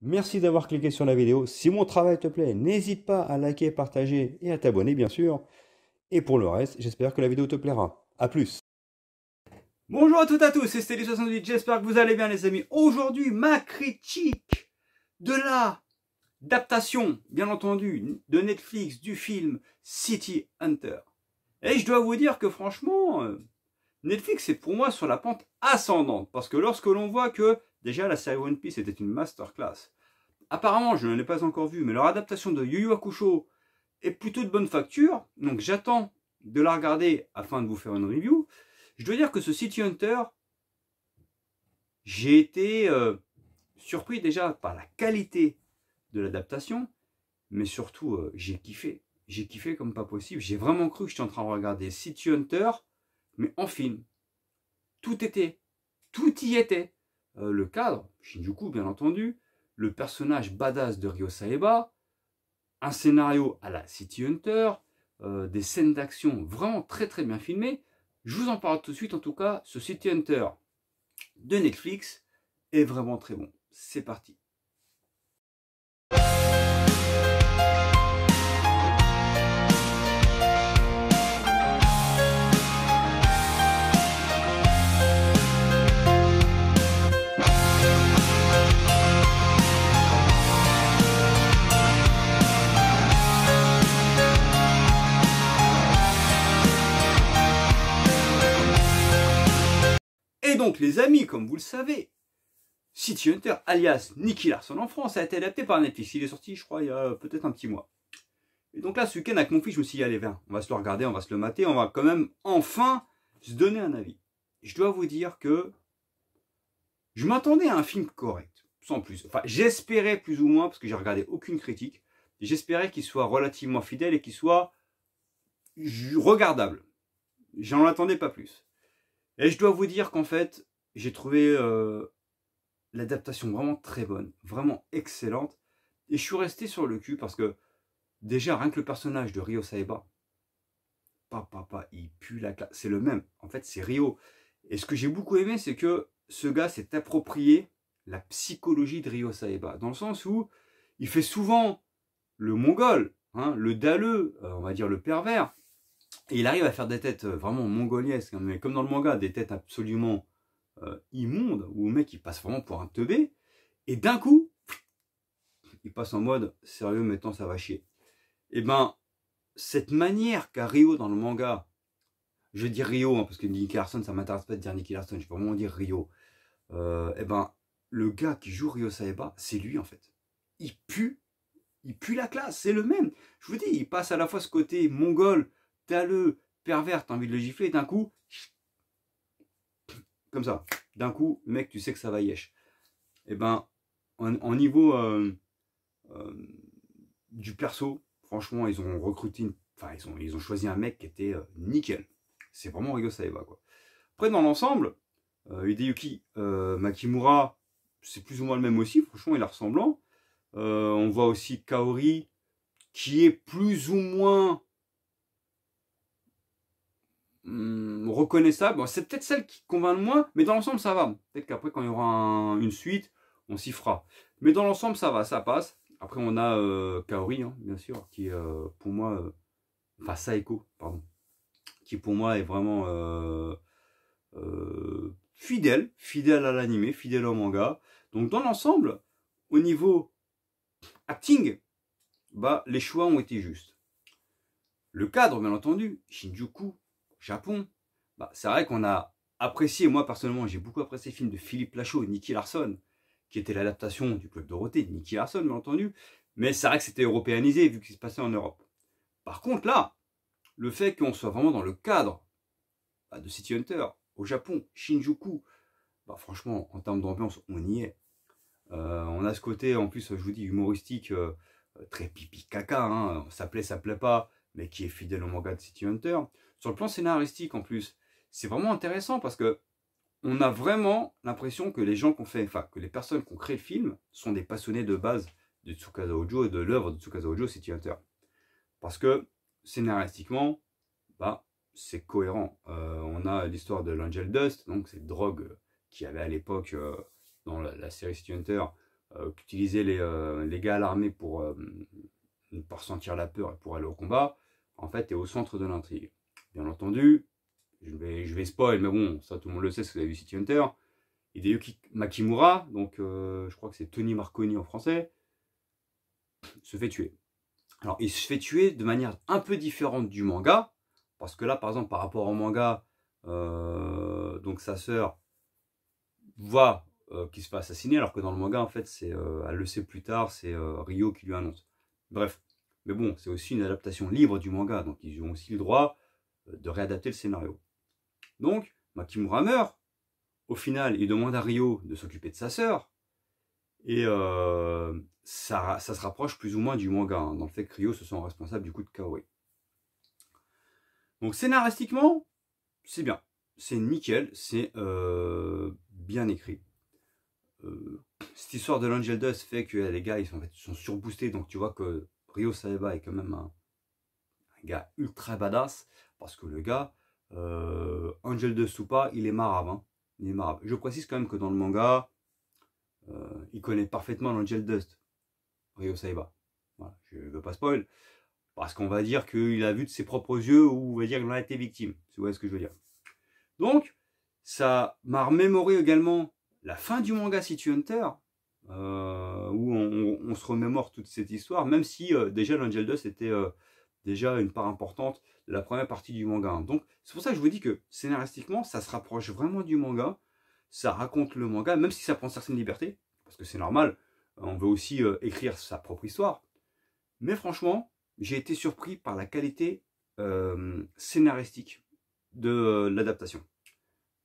Merci d'avoir cliqué sur la vidéo. Si mon travail te plaît, n'hésite pas à liker, partager et à t'abonner, bien sûr. Et pour le reste, j'espère que la vidéo te plaira. A plus. Bonjour à toutes et à tous, c'est Steli78, j'espère que vous allez bien les amis. Aujourd'hui, ma critique de la adaptation, bien entendu, de Netflix du film City Hunter. Et je dois vous dire que franchement, Netflix est pour moi sur la pente ascendante. Parce que lorsque l'on voit que déjà la série One Piece était une masterclass. Apparemment, je ne l'ai pas encore vu, mais leur adaptation de Yu Yu Hakusho est plutôt de bonne facture. Donc j'attends de la regarder afin de vous faire une review. Je dois dire que ce City Hunter, j'ai été surpris déjà par la qualité de l'adaptation, mais surtout j'ai kiffé. J'ai kiffé comme pas possible. J'ai vraiment cru que j'étais en train de regarder City Hunter, mais en film. Tout y était. Le cadre, Shinjuku bien entendu, le personnage badass de Ryo Saeba, un scénario à la City Hunter, des scènes d'action vraiment très bien filmées. Je vous en parle tout de suite. En tout cas, ce City Hunter de Netflix est vraiment très bon. C'est parti. Et donc les amis, comme vous le savez, City Hunter, alias Nicky Larson en France, a été adapté par Netflix. Il est sorti, je crois, il y a peut-être un petit mois. Et donc là, ce week-end, avec mon fils, je me suis dit, allez, viens, on va se le regarder, on va se le mater, on va quand même enfin se donner un avis. Je dois vous dire que je m'attendais à un film correct, sans plus. Enfin, j'espérais plus ou moins, parce que j'ai regardé aucune critique, j'espérais qu'il soit relativement fidèle et qu'il soit regardable. J'en attendais pas plus. Et je dois vous dire qu'en fait, j'ai trouvé l'adaptation vraiment très bonne, vraiment excellente. Et je suis resté sur le cul parce que déjà, rien que le personnage de Ryo Saeba, il pue la classe. C'est le même. En fait, c'est Ryo. Et ce que j'ai beaucoup aimé, c'est que ce gars s'est approprié la psychologie de Ryo Saeba. Dans le sens où il fait souvent le mongol, hein, le dalleux, on va dire le pervers. Et il arrive à faire des têtes vraiment mongoliesques, hein, mais comme dans le manga, des têtes absolument immondes, où le mec il passe vraiment pour un teubé. Et d'un coup, il passe en mode sérieux, maintenant ça va chier. Et ben, cette manière qu'a Ryo dans le manga, je dis Ryo, hein, parce que Nicky Larson, ça m'intéresse pas de dire Nicky Larson, je vais vraiment dire Ryo. Et ben, le gars qui joue Ryo Saeba, c'est lui en fait. Il pue la classe, c'est le même. Je vous dis, il passe à la fois ce côté mongol, taleux, pervers, t'as envie de le gifler, et d'un coup, comme ça, d'un coup, mec, tu sais que ça va yesh. Et ben, en niveau du perso, franchement, ils ont recruté, ils ont choisi un mec qui était nickel. C'est vraiment Ryo Saeba, quoi. Après, dans l'ensemble, Hideyuki Makimura, c'est plus ou moins le même aussi, franchement, il est ressemblant. On voit aussi Kaori, qui est plus ou moins reconnaissable. Bon, c'est peut-être celle qui convainc le moins, mais dans l'ensemble, ça va. Peut-être qu'après, quand il y aura une suite, on s'y fera. Mais dans l'ensemble, ça va, ça passe. Après, on a Kaori, hein, bien sûr, qui pour moi, enfin Saeko, pardon, qui pour moi est vraiment fidèle à l'anime, fidèle au manga. Donc dans l'ensemble, au niveau acting, bah, les choix ont été justes. Le cadre, bien entendu, Shinjuku, Japon, bah, c'est vrai qu'on a apprécié, moi personnellement, j'ai beaucoup apprécié le film de Philippe Lachaud, Nicky Larson, qui était l'adaptation du Club Dorothée, Nicky Larson, bien entendu, mais c'est vrai que c'était européanisé vu qu'il se passait en Europe. Par contre, là, le fait qu'on soit vraiment dans le cadre de City Hunter, au Japon, Shinjuku, bah, franchement, en termes d'ambiance, on y est. On a ce côté, en plus, je vous dis, humoristique, très pipi caca, hein, ça plaît pas, mais qui est fidèle au manga de City Hunter. Sur le plan scénaristique, en plus, c'est vraiment intéressant parce que on a vraiment l'impression que les gens que les personnes qui ont créé le film sont des passionnés de base de Tsukasa Ojo et de l'œuvre de Tsukasa Ojo, City Hunter. Parce que, scénaristiquement, bah, c'est cohérent. On a l'histoire de l'Angel Dust, donc cette drogue qu'il y avait à l'époque dans la série City Hunter, qu'utilisaient les gars à l'armée pour sentir la peur et pour aller au combat, en fait, est au centre de l'intrigue. Bien entendu, je vais spoil, mais bon, ça tout le monde le sait, si vous avez vu City Hunter. Hideyuki Makimura, donc je crois que c'est Tony Marconi en français, se fait tuer. Alors, il se fait tuer de manière un peu différente du manga, parce que là, par exemple, par rapport au manga, donc sa sœur voit qu'il se fait assassiner, alors que dans le manga, en fait, elle le sait plus tard, c'est Ryo qui lui annonce. Bref, mais bon, c'est aussi une adaptation libre du manga, donc ils ont aussi le droit de réadapter le scénario. Donc, Makimura meurt. Au final, il demande à Ryo de s'occuper de sa sœur. Et ça se rapproche plus ou moins du manga, hein, dans le fait que Ryo se sent responsable du coup de Kaori. Donc scénaristiquement, c'est bien. C'est nickel, c'est bien écrit. Cette histoire de l'Angel Dust fait que les gars ils sont surboostés, donc tu vois que Ryo Saeba est quand même un gars ultra badass, parce que le gars, Angel Dust ou pas, il est marave. Hein. Il est marave. Je précise quand même que dans le manga, il connaît parfaitement l'Angel Dust, Ryo Saeba. Voilà, je ne veux pas spoil, parce qu'on va dire qu'il a vu de ses propres yeux, ou on va dire qu'il en a été victime, si vous voyez ce que je veux dire. Donc, ça m'a remémoré également la fin du manga City Hunter, où on se remémore toute cette histoire, même si déjà l'Angel Dust était déjà une part importante de la première partie du manga. Donc, c'est pour ça que je vous dis que scénaristiquement, ça se rapproche vraiment du manga, ça raconte le manga, même si ça prend certaines libertés, parce que c'est normal, on veut aussi écrire sa propre histoire. Mais franchement, j'ai été surpris par la qualité scénaristique de l'adaptation.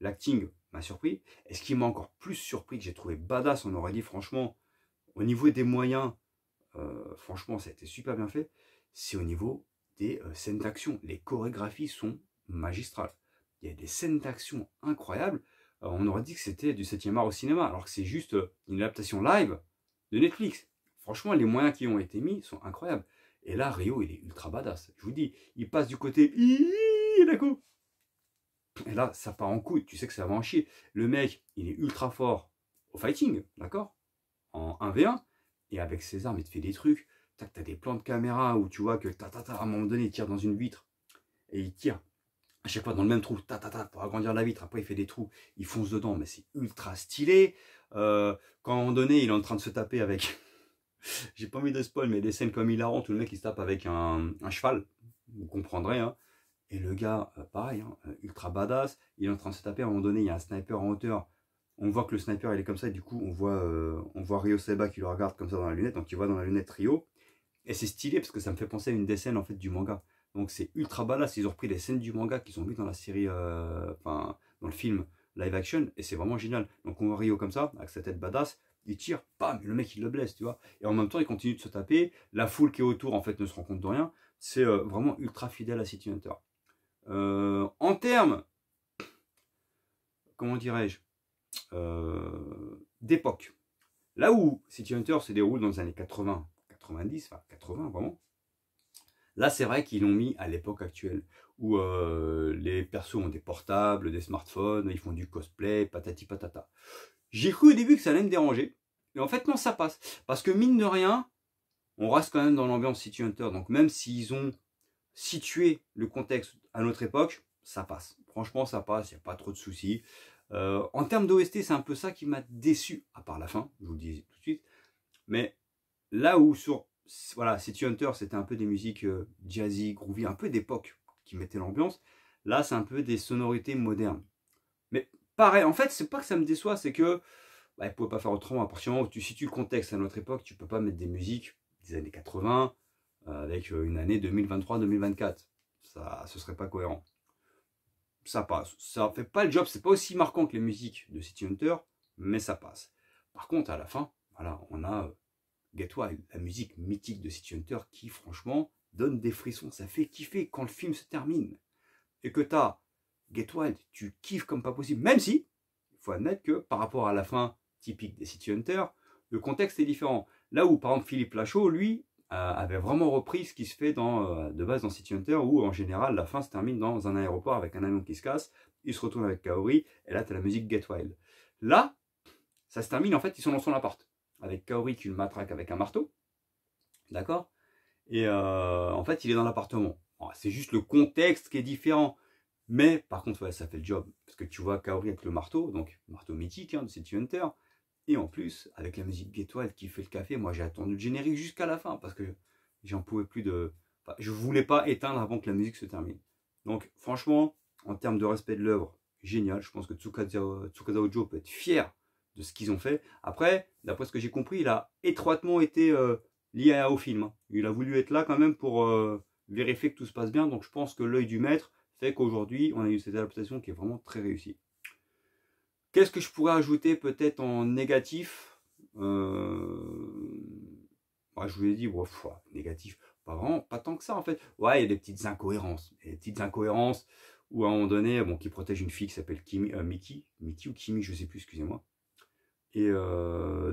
L'acting m'a surpris. Et ce qui m'a encore plus surpris, que j'ai trouvé badass, on aurait dit franchement, au niveau des moyens, franchement, ça a été super bien fait, c'est au niveau des scènes d'action. Les chorégraphies sont magistrales. Il y a des scènes d'action incroyables. On aurait dit que c'était du 7e art au cinéma, alors que c'est juste une adaptation live de Netflix. Franchement, les moyens qui ont été mis sont incroyables. Et là, Ryo, il est ultra badass. Je vous dis, il passe du côté d'un coup. Et là, ça part en couille. Tu sais que ça va en chier. Le mec, il est ultra fort au fighting, d'accord, en 1v1. Et avec ses armes, il te fait des trucs. Tac, t'as des plans de caméra où tu vois que à un moment donné, il tire dans une vitre. Et il tire à chaque fois dans le même trou. Pour agrandir la vitre. Après, il fait des trous. Il fonce dedans. Mais c'est ultra stylé. Quand à un moment donné, il est en train de se taper avec... J'ai pas envie de spoil, mais des scènes comme hilarantes où le mec il se tape avec un cheval, vous comprendrez. Hein. Et le gars, pareil, hein, ultra badass, il est en train de se taper. À un moment donné, il y a un sniper en hauteur. On voit que le sniper il est comme ça, et du coup, on voit Ryo Saeba qui le regarde comme ça dans la lunette. Donc, tu vois dans la lunette Ryo. Et c'est stylé parce que ça me fait penser à une des scènes en fait du manga. Donc, c'est ultra badass. Ils ont repris les scènes du manga qu'ils ont mis dans la série, enfin, dans le film live action, et c'est vraiment génial. Donc, on voit Ryo comme ça, avec sa tête badass. Il tire, bam, le mec il le blesse, tu vois. Et en même temps, il continue de se taper. La foule qui est autour, en fait, ne se rend compte de rien. C'est vraiment ultra fidèle à City Hunter. En termes, comment dirais-je, d'époque. Là où City Hunter se déroule dans les années 80, 90, enfin 80 vraiment. Là, c'est vrai qu'ils l'ont mis à l'époque actuelle, où les persos ont des portables, des smartphones, ils font du cosplay, patati patata. J'ai cru au début que ça allait me déranger, mais en fait non, ça passe. Parce que mine de rien, on reste quand même dans l'ambiance City Hunter. Donc même s'ils ont situé le contexte à notre époque, ça passe. Franchement, ça passe, il n'y a pas trop de soucis. En termes d'OST, c'est un peu ça qui m'a déçu, à part la fin, je vous le dis tout de suite. Mais là où sur voilà, City Hunter, c'était un peu des musiques jazzy, groovy, un peu d'époque qui mettaient l'ambiance. Là, c'est un peu des sonorités modernes. Mais pareil, en fait, c'est pas que ça me déçoit, c'est que bah, ils ne pouvaient pas faire autrement. À partir du moment où tu situes le contexte à notre époque, tu peux pas mettre des musiques des années 80 avec une année 2023-2024. Ça, ce serait pas cohérent. Ça passe. Ça fait pas le job, c'est pas aussi marquant que les musiques de City Hunter, mais ça passe. Par contre, à la fin, voilà, on a Get Wild, la musique mythique de City Hunter qui, franchement, donne des frissons. Ça fait kiffer quand le film se termine. Et que tu as Get Wild, tu kiffes comme pas possible. Même si, il faut admettre que par rapport à la fin typique des City Hunter, le contexte est différent. Là où, par exemple, Philippe Lachaud, lui, avait vraiment repris ce qui se fait de base dans City Hunter, où en général, la fin se termine dans un aéroport avec un avion qui se casse, il se retourne avec Kaori, et là, tu as la musique Get Wild. Là, ça se termine, en fait, ils sont dans son appart. avec Kaori qui le matraque avec un marteau. D'accord? Et en fait, il est dans l'appartement. Bon, c'est juste le contexte qui est différent. Mais par contre, ouais, ça fait le job. Parce que tu vois Kaori avec le marteau, donc marteau mythique de City Hunter. Et en plus, avec la musique d'étoile qui fait le café, moi j'ai attendu le générique jusqu'à la fin parce que j'en pouvais plus de. Enfin, je voulais pas éteindre avant que la musique se termine. Donc franchement, en termes de respect de l'œuvre, génial. Je pense que Tsukasa Ojo peut être fier de ce qu'ils ont fait. Après, d'après ce que j'ai compris, il a étroitement été lié au film. Il a voulu être là quand même pour vérifier que tout se passe bien. Donc je pense que l'œil du maître fait qu'aujourd'hui, on a eu cette adaptation qui est vraiment très réussie. Qu'est-ce que je pourrais ajouter peut-être en négatif Je vous l'ai dit, négatif, pas vraiment, pas tant que ça en fait. Ouais, il y a des petites incohérences. Des petites incohérences où à un moment donné, qui protège une fille qui s'appelle Miki ou Kimi, je sais plus, excusez-moi. Et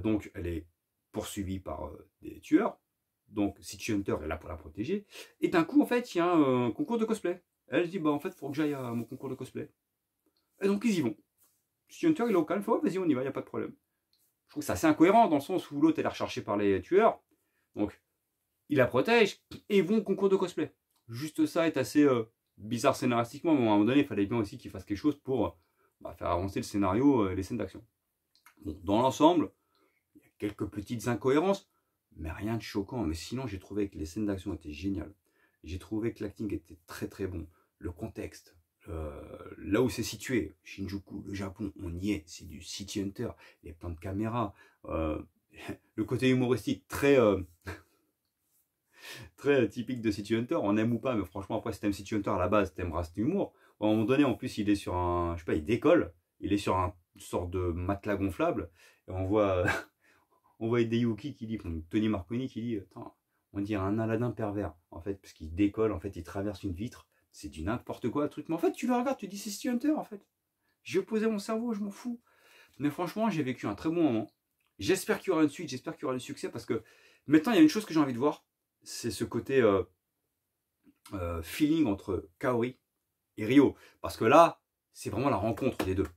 donc, elle est poursuivie par des tueurs. Donc, City Hunter est là pour la protéger. Et d'un coup, en fait, il y a un concours de cosplay. Elle se dit, en fait, il faut que j'aille à mon concours de cosplay. Et donc, ils y vont. City Hunter, il est au calme, il fait, vas-y, on y va, il n'y a pas de problème. Je trouve que c'est assez incohérent dans le sens où l'autre, elle est recherchée par les tueurs. Donc, il la protège et ils vont au concours de cosplay. Juste ça est assez bizarre scénaristiquement, mais à un moment donné, il fallait bien aussi qu'il fasse quelque chose pour faire avancer le scénario et les scènes d'action. Bon, dans l'ensemble, il y a quelques petites incohérences, mais rien de choquant. Mais sinon, j'ai trouvé que les scènes d'action étaient géniales. J'ai trouvé que l'acting était très très bon. Le contexte, là où c'est situé, Shinjuku, le Japon, on y est, c'est du City Hunter, les plans de caméra, le côté humoristique très, très typique de City Hunter, on aime ou pas, mais franchement après si t'aimes City Hunter à la base, t'aimeras cet humour. À un moment donné, en plus il est sur un, je sais pas, il décolle, il est sur une sorte de matelas gonflable, et on voit, on voit Hideyuki qui dit, Tony Marconi qui dit, attends, on dirait un Aladdin pervers, en fait, parce qu'il décolle, en fait il traverse une vitre, c'est du n'importe quoi le truc, mais en fait tu le regardes, tu dis c'est City Hunter en fait. J'ai posé mon cerveau, je m'en fous. Mais franchement, j'ai vécu un très bon moment. J'espère qu'il y aura une suite, j'espère qu'il y aura du succès, parce que maintenant il y a une chose que j'ai envie de voir, c'est ce côté feeling entre Kaori et Ryo. Parce que là, c'est vraiment la rencontre des deux.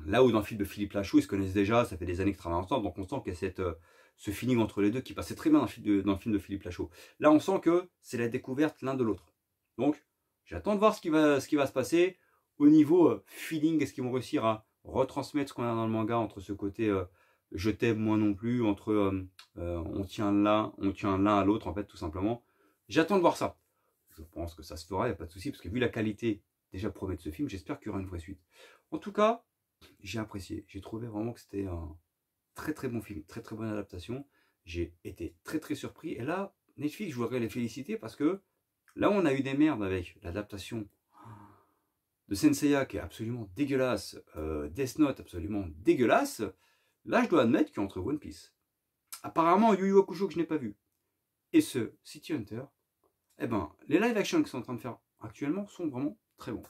Là où dans le film de Philippe Lachaud, ils se connaissent déjà, ça fait des années qu'ils travaillent ensemble, donc on sent qu'il y a ce feeling entre les deux qui passait très bien dans le film de Philippe Lachaud. Là, on sent que c'est la découverte l'un de l'autre. Donc, j'attends de voir ce qui va se passer. Au niveau feeling, est-ce qu'ils vont réussir à retransmettre ce qu'on a dans le manga entre ce côté je t'aime moi non plus, entre on tient l'un à l'autre en fait tout simplement. J'attends de voir ça. Je pense que ça se fera, il n'y a pas de souci, parce que vu la qualité déjà promet de ce film, j'espère qu'il y aura une vraie suite. En tout cas, j'ai apprécié. J'ai trouvé vraiment que c'était un très très bon film, très très bonne adaptation. J'ai été très très surpris. Et là, Netflix, je voudrais les féliciter parce que là, on a eu des merdes avec l'adaptation de Senseiya qui est absolument dégueulasse, Death Note absolument dégueulasse. Là, je dois admettre qu'entre One Piece, apparemment Yu Yu Hakusho que je n'ai pas vu, et ce City Hunter, eh ben, les live action qu'ils sont en train de faire actuellement sont vraiment très bons.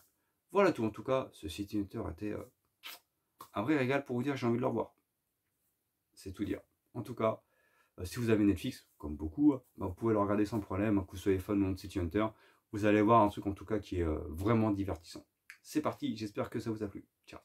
Voilà tout, en tout cas, ce City Hunter était un vrai régal pour vous dire j'ai envie de le revoir. C'est tout dire. En tout cas, si vous avez Netflix, comme beaucoup, vous pouvez le regarder sans problème, que vous soyez fan ou non de City Hunter, vous allez voir un truc en tout cas qui est vraiment divertissant. C'est parti, j'espère que ça vous a plu. Ciao.